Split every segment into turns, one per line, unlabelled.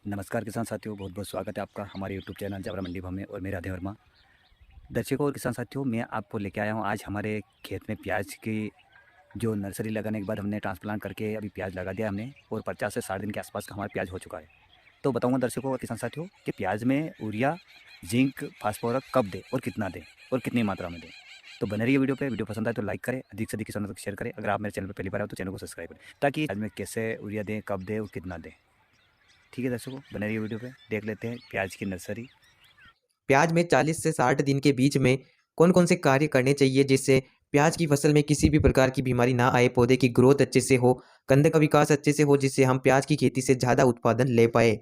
नमस्कार किसान साथियों, बहुत बहुत स्वागत है आपका हमारे यूट्यूब चैनल जावरा मंडी भाव में और मेरा राधे वर्मा। दर्शकों और किसान साथियों, मैं आपको लेके आया हूँ आज हमारे खेत में प्याज की जो नर्सरी लगाने के बाद हमने ट्रांसप्लांट करके अभी प्याज लगा दिया हमने और 50 से 60 दिन के आसपास का हमारा प्याज हो चुका है। तो बताऊँगा दर्शकों और किसान साथियों कि प्याज में यूरिया, जिंक, फास्फोरस कब दें और कितना दें और कितनी मात्रा में दें। तो बने रहिए वीडियो पे। वीडियो पसंद आए तो लाइक करें, अधिक से अधिक किसानों तक शेयर करें। अगर आप मेरे चैनल पर पहली बार आए तो चैनल को सब्सक्राइब करें ताकि प्याज में कैसे यूरिया दें, कब दें और कितना दें। ठीक है दर्शकों, बने रहिए वीडियो पे। देख लेते हैं प्याज की नर्सरी।
प्याज में 40 से 60 दिन के बीच में कौन-कौन से कार्य करने चाहिए जिससे प्याज की फसल में किसी भी प्रकार की बीमारी ना आए, पौधे की ग्रोथ अच्छे से हो, कंद का विकास अच्छे से हो जिससे हम प्याज की खेती से ज़्यादा उत्पादन ले पाएँ।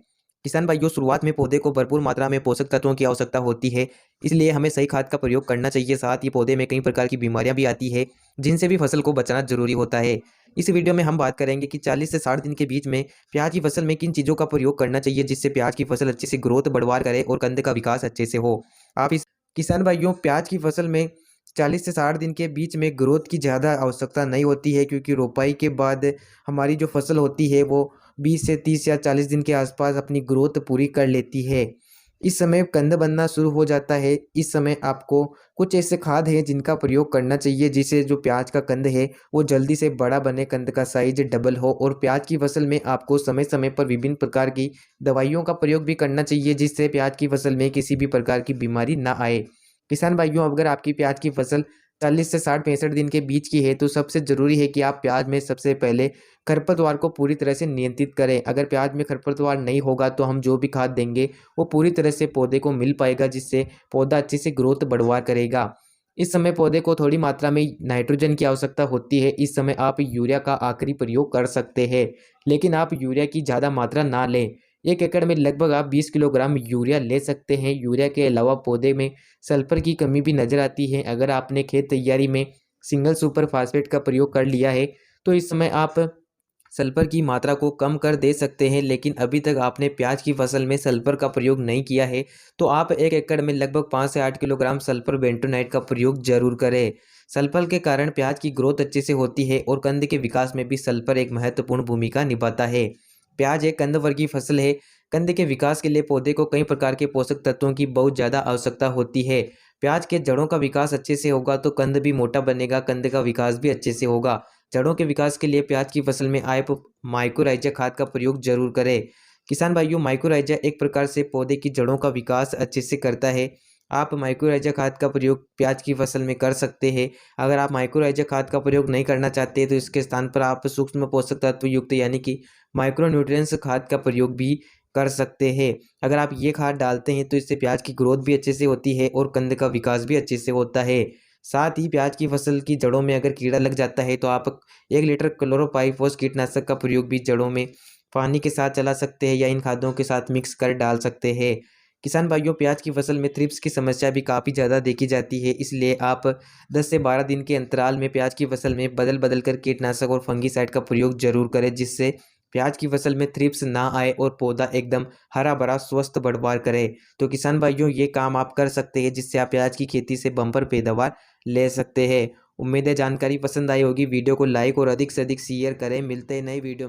किसान भाइयों, शुरुआत में पौधे को भरपूर मात्रा में पोषक तत्वों की आवश्यकता होती है, इसलिए हमें सही खाद का प्रयोग करना चाहिए। साथ ही पौधे में कई प्रकार की बीमारियाँ भी आती है, जिनसे भी फसल को बचाना ज़रूरी होता है। इस वीडियो में हम बात करेंगे कि 40 से 60 दिन के बीच में प्याज की फसल में किन चीज़ों का प्रयोग करना चाहिए जिससे प्याज की फसल अच्छे से ग्रोथ बढ़वार करे और कंद का विकास अच्छे से हो। आप इस किसान भाइयों, प्याज की फसल में 40 से 60 दिन के बीच में ग्रोथ की ज़्यादा आवश्यकता नहीं होती है, क्योंकि रोपाई के बाद हमारी जो फसल होती है वो 20 से 30 या 40 दिन के आसपास अपनी ग्रोथ पूरी कर लेती है। इस समय कंद बनना शुरू हो जाता है। इस समय आपको कुछ ऐसे खाद हैं जिनका प्रयोग करना चाहिए जिससे जो प्याज का कंद है वो जल्दी से बड़ा बने, कंद का साइज डबल हो। और प्याज की फसल में आपको समय समय पर विभिन्न प्रकार की दवाइयों का प्रयोग भी करना चाहिए जिससे प्याज की फसल में किसी भी प्रकार की बीमारी ना आए। किसान भाइयों, अगर आपकी प्याज की फसल 40 से 60-65 दिन के बीच की है तो सबसे ज़रूरी है कि आप प्याज में सबसे पहले खरपतवार को पूरी तरह से नियंत्रित करें। अगर प्याज में खरपतवार नहीं होगा तो हम जो भी खाद देंगे वो पूरी तरह से पौधे को मिल पाएगा, जिससे पौधा अच्छे से ग्रोथ बढ़वा करेगा। इस समय पौधे को थोड़ी मात्रा में नाइट्रोजन की आवश्यकता होती है। इस समय आप यूरिया का आखिरी प्रयोग कर सकते हैं, लेकिन आप यूरिया की ज़्यादा मात्रा ना लें। 1 एकड़ में लगभग आप 20 किलोग्राम यूरिया ले सकते हैं। यूरिया के अलावा पौधे में सल्फर की कमी भी नज़र आती है। अगर आपने खेत तैयारी में सिंगल सुपर फास्फेट का प्रयोग कर लिया है, तो इस समय आप सल्फर की मात्रा को कम कर दे सकते हैं। लेकिन अभी तक आपने प्याज की फसल में सल्फर का प्रयोग नहीं किया है, तो आप 1 एकड़ में लगभग 5 से 8 किलोग्राम सल्फर बेंटोनाइट का प्रयोग ज़रूर करें। सल्फर के कारण प्याज की ग्रोथ अच्छे से होती है और कंद के विकास में भी सल्फर एक महत्वपूर्ण भूमिका निभाता है। प्याज एक कंद वर्गीय फसल है। कंद के विकास के लिए पौधे को कई प्रकार के पोषक तत्वों की बहुत ज़्यादा आवश्यकता होती है। प्याज के जड़ों का विकास अच्छे से होगा तो कंद भी मोटा बनेगा, कंद का विकास भी अच्छे से होगा। जड़ों के विकास के लिए प्याज की फसल में आप माइक्रोराइजा खाद का प्रयोग जरूर करें। किसान भाइयों, माइक्रोराइजा एक प्रकार से पौधे की जड़ों का विकास अच्छे से करता है। आप माइक्रोराइजा खाद का प्रयोग प्याज की फसल में कर सकते हैं। अगर आप माइक्रोराइजा खाद का प्रयोग नहीं करना चाहते तो इसके स्थान पर आप सूक्ष्म पोषक तत्व युक्त यानी कि माइक्रो न्यूट्रिएंट्स खाद का प्रयोग भी कर सकते हैं। अगर आप ये खाद डालते हैं तो इससे प्याज की ग्रोथ भी अच्छे से होती है और कंद का विकास भी अच्छे से होता है। साथ ही प्याज की फसल की जड़ों में अगर कीड़ा लग जाता है तो आप 1 लीटर क्लोरोपाइरिफॉस कीटनाशक का प्रयोग भी जड़ों में पानी के साथ चला सकते हैं या इन खादों के साथ मिक्स कर डाल सकते हैं। किसान भाइयों, प्याज की फसल में थ्रिप्स की समस्या भी काफ़ी ज़्यादा देखी जाती है, इसलिए आप 10 से 12 दिन के अंतराल में प्याज की फसल में बदल कर कीटनाशक और फंगीसाइड का प्रयोग जरूर करें, जिससे प्याज की फसल में थ्रिप्स ना आए और पौधा एकदम हरा भरा स्वस्थ बढ़वार करे। तो किसान भाइयों, ये काम आप कर सकते हैं जिससे आप प्याज की खेती से बम्पर पैदावार ले सकते हैं। उम्मीद है जानकारी पसंद आई होगी। वीडियो को लाइक और अधिक से अधिक शेयर करें। मिलते हैं नई वीडियो में।